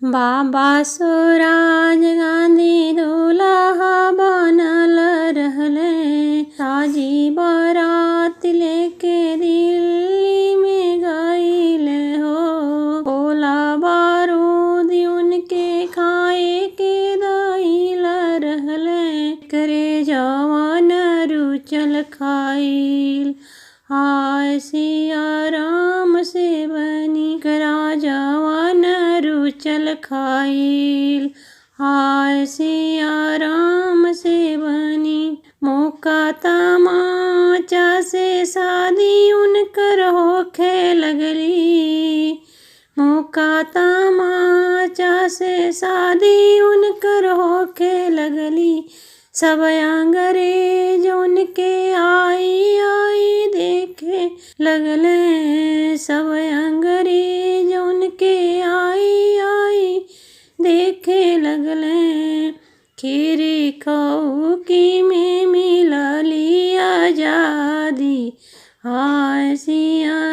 बाबा स्वराज गांधी दूल्हा बनल रहले। साजी बारात लेके दिल्ली में गईले हो। गोला बारूद उनके खाए के दईल रहले। करे जवान रुचल खाइल। हाय सिया राम से बनी करा जवान रुचल खाइल। हाय सिया राम से बनी। मौका तमाचा से शादी उनकर होखे लगली। मौका तमाचा से शादी उनकर होखे लगली। सब अंग्रेज उनके आई आई देखे लगले। सब अंग्रेज उनके आई आई देखे लगले। खीरी खौकी में मिलली आजादी। हाय सिया